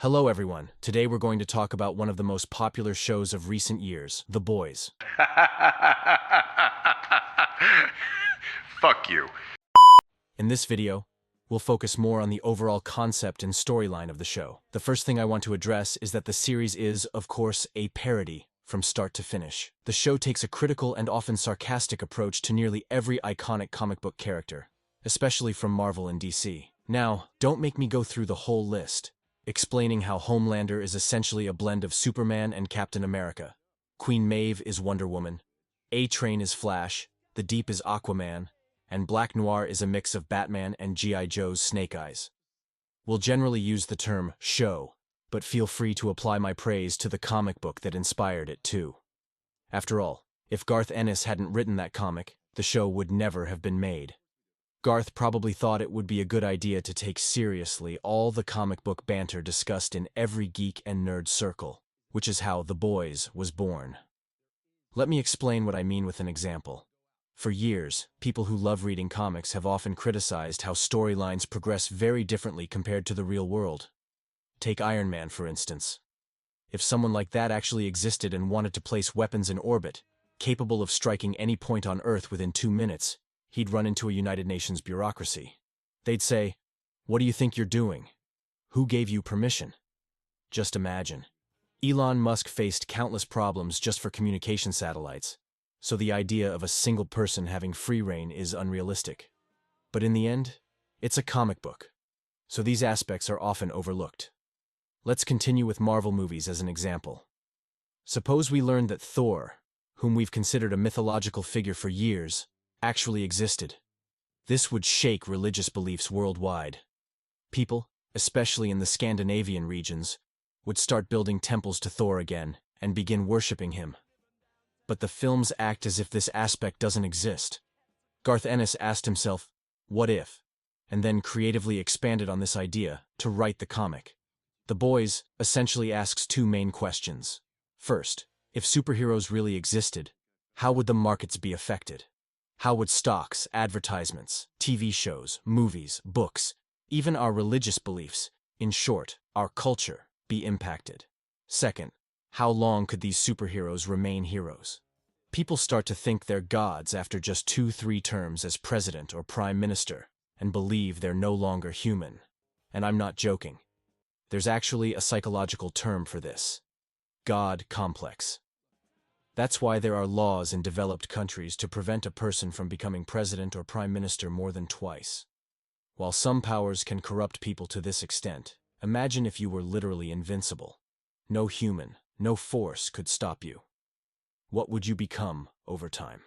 Hello everyone, today we're going to talk about one of the most popular shows of recent years, The Boys. Fuck you. In this video, we'll focus more on the overall concept and storyline of the show. The first thing I want to address is that the series is, of course, a parody from start to finish. The show takes a critical and often sarcastic approach to nearly every iconic comic book character, especially from Marvel and DC. Now, don't make me go through the whole list, explaining how Homelander is essentially a blend of Superman and Captain America. Queen Maeve is Wonder Woman, A-Train is Flash, The Deep is Aquaman, and Black Noir is a mix of Batman and G.I. Joe's Snake Eyes. We'll generally use the term show, but feel free to apply my praise to the comic book that inspired it too. After all, if Garth Ennis hadn't written that comic, the show would never have been made. Garth probably thought it would be a good idea to take seriously all the comic book banter discussed in every geek and nerd circle, which is how The Boys was born. Let me explain what I mean with an example. For years, people who love reading comics have often criticized how storylines progress very differently compared to the real world. Take Iron Man, for instance. If someone like that actually existed and wanted to place weapons in orbit, capable of striking any point on Earth within 2 minutes, he'd run into a United Nations bureaucracy. They'd say, "What do you think you're doing? Who gave you permission?" Just imagine. Elon Musk faced countless problems just for communication satellites, so the idea of a single person having free reign is unrealistic. But in the end, it's a comic book, so these aspects are often overlooked. Let's continue with Marvel movies as an example. Suppose we learned that Thor, whom we've considered a mythological figure for years, actually existed. This would shake religious beliefs worldwide. People, especially in the Scandinavian regions, would start building temples to Thor again and begin worshipping him. But the films act as if this aspect doesn't exist. Garth Ennis asked himself, what if? And then creatively expanded on this idea to write the comic. The Boys essentially asks two main questions. First, if superheroes really existed, how would the markets be affected? How would stocks, advertisements, TV shows, movies, books, even our religious beliefs, in short, our culture, be impacted? Second, how long could these superheroes remain heroes? People start to think they're gods after just 2-3 terms as president or prime minister, and believe they're no longer human. And I'm not joking. There's actually a psychological term for this: God complex. That's why there are laws in developed countries to prevent a person from becoming president or prime minister more than twice. While some powers can corrupt people to this extent, imagine if you were literally invincible. No human, no force could stop you. What would you become over time?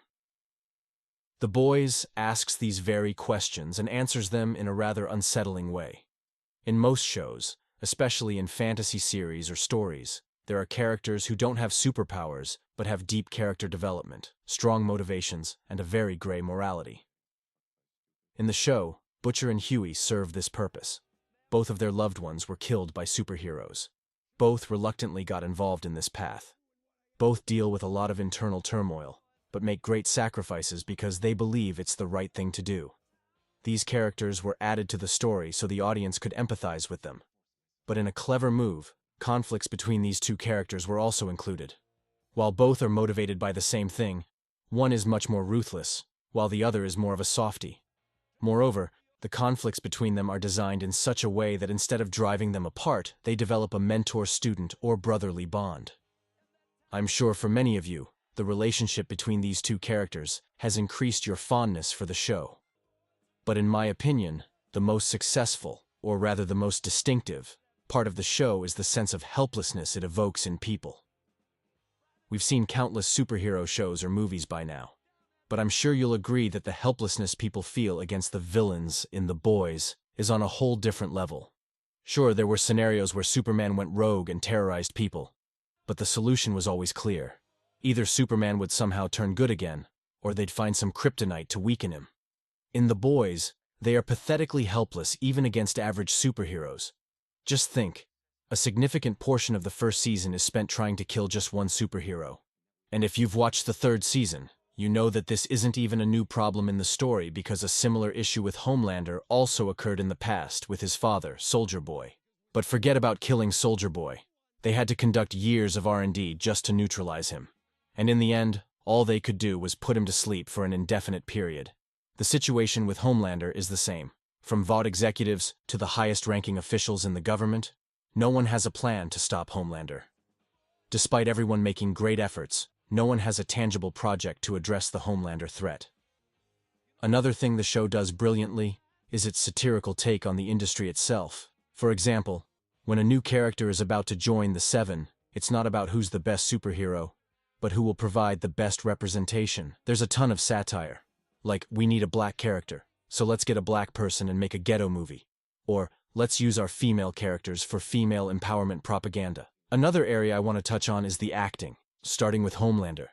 The Boys asks these very questions and answers them in a rather unsettling way. In most shows, especially in fantasy series or stories, there are characters who don't have superpowers but have deep character development, strong motivations, and a very gray morality. In the show, Butcher and Huey serve this purpose. Both of their loved ones were killed by superheroes. Both reluctantly got involved in this path. Both deal with a lot of internal turmoil, but make great sacrifices because they believe it's the right thing to do. These characters were added to the story so the audience could empathize with them. But in a clever move, conflicts between these two characters were also included. While both are motivated by the same thing, one is much more ruthless, while the other is more of a softie. Moreover, the conflicts between them are designed in such a way that instead of driving them apart, they develop a mentor-student or brotherly bond. I'm sure for many of you, the relationship between these two characters has increased your fondness for the show. But in my opinion, the most successful, or rather the most distinctive, part of the show is the sense of helplessness it evokes in people. We've seen countless superhero shows or movies by now, but I'm sure you'll agree that the helplessness people feel against the villains in The Boys is on a whole different level. Sure, there were scenarios where Superman went rogue and terrorized people, but the solution was always clear. Either Superman would somehow turn good again, or they'd find some kryptonite to weaken him. In The Boys, they are pathetically helpless even against average superheroes. Just think, a significant portion of the first season is spent trying to kill just one superhero. And if you've watched the third season, you know that this isn't even a new problem in the story because a similar issue with Homelander also occurred in the past with his father, Soldier Boy. But forget about killing Soldier Boy. They had to conduct years of R&D just to neutralize him. And in the end, all they could do was put him to sleep for an indefinite period. The situation with Homelander is the same. From Vought executives to the highest-ranking officials in the government, no one has a plan to stop Homelander. Despite everyone making great efforts, no one has a tangible project to address the Homelander threat. Another thing the show does brilliantly is its satirical take on the industry itself. For example, when a new character is about to join the Seven, it's not about who's the best superhero, but who will provide the best representation. There's a ton of satire, like, we need a black character, so let's get a black person and make a ghetto movie. Or, let's use our female characters for female empowerment propaganda. Another area I want to touch on is the acting, starting with Homelander.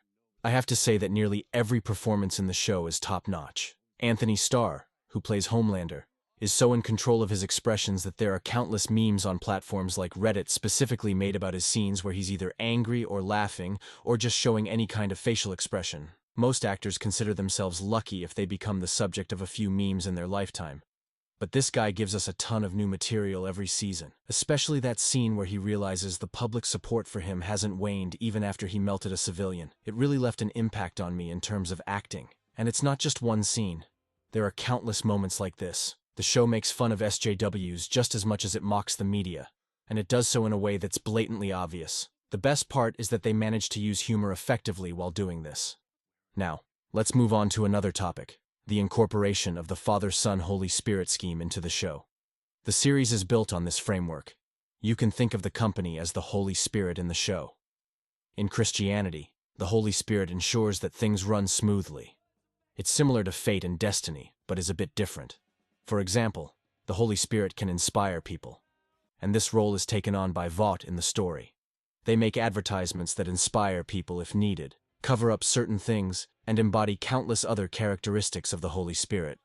I have to say that nearly every performance in the show is top-notch. Anthony Starr, who plays Homelander, is so in control of his expressions that there are countless memes on platforms like Reddit specifically made about his scenes where he's either angry or laughing or just showing any kind of facial expression. Most actors consider themselves lucky if they become the subject of a few memes in their lifetime. But this guy gives us a ton of new material every season, especially that scene where he realizes the public support for him hasn't waned even after he melted a civilian. It really left an impact on me in terms of acting. And it's not just one scene. There are countless moments like this. The show makes fun of SJWs just as much as it mocks the media, and it does so in a way that's blatantly obvious. The best part is that they manage to use humor effectively while doing this. Now, let's move on to another topic, the incorporation of the Father, Son, Holy Spirit scheme into the show. The series is built on this framework. You can think of the company as the Holy Spirit in the show. In Christianity, the Holy Spirit ensures that things run smoothly. It's similar to fate and destiny, but is a bit different. For example, the Holy Spirit can inspire people, and this role is taken on by Vought in the story. They make advertisements that inspire people if needed, cover up certain things, and embody countless other characteristics of the Holy Spirit.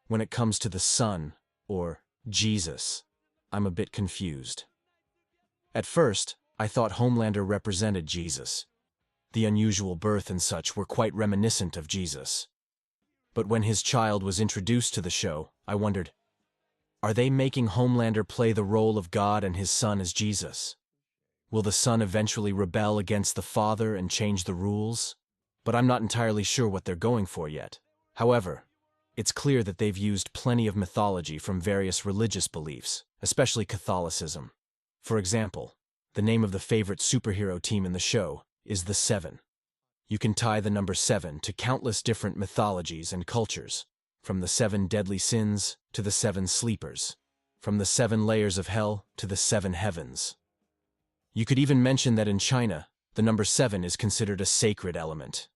When it comes to the Son, or Jesus, I'm a bit confused. At first, I thought Homelander represented Jesus. The unusual birth and such were quite reminiscent of Jesus. But when his child was introduced to the show, I wondered, are they making Homelander play the role of God and his son as Jesus? Will the son eventually rebel against the father and change the rules? But I'm not entirely sure what they're going for yet. However, it's clear that they've used plenty of mythology from various religious beliefs, especially Catholicism. For example, the name of the favorite superhero team in the show is the Seven. You can tie the number 7 to countless different mythologies and cultures, from the 7 deadly sins to the 7 sleepers, from the 7 layers of hell to the 7 heavens. You could even mention that in China, the number 7 is considered a sacred element.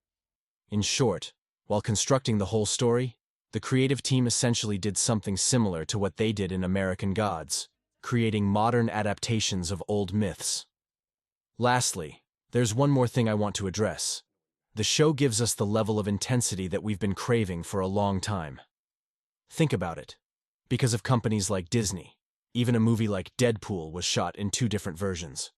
In short, while constructing the whole story, the creative team essentially did something similar to what they did in American Gods, creating modern adaptations of old myths. Lastly, there's one more thing I want to address. The show gives us the level of intensity that we've been craving for a long time. Think about it. Because of companies like Disney, even a movie like Deadpool was shot in 2 different versions.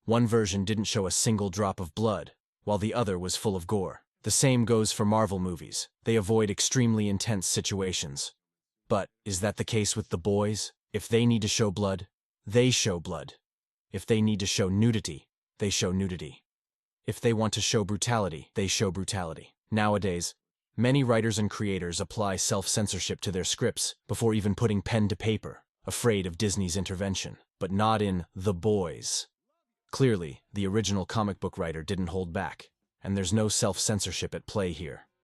One version didn't show a single drop of blood, while the other was full of gore. The same goes for Marvel movies. They avoid extremely intense situations. But is that the case with The Boys? If they need to show blood, they show blood. If they need to show nudity, they show nudity. If they want to show brutality, they show brutality. Nowadays, many writers and creators apply self-censorship to their scripts before even putting pen to paper, afraid of Disney's intervention. But not in The Boys. Clearly, the original comic book writer didn't hold back, and there's no self-censorship at play here.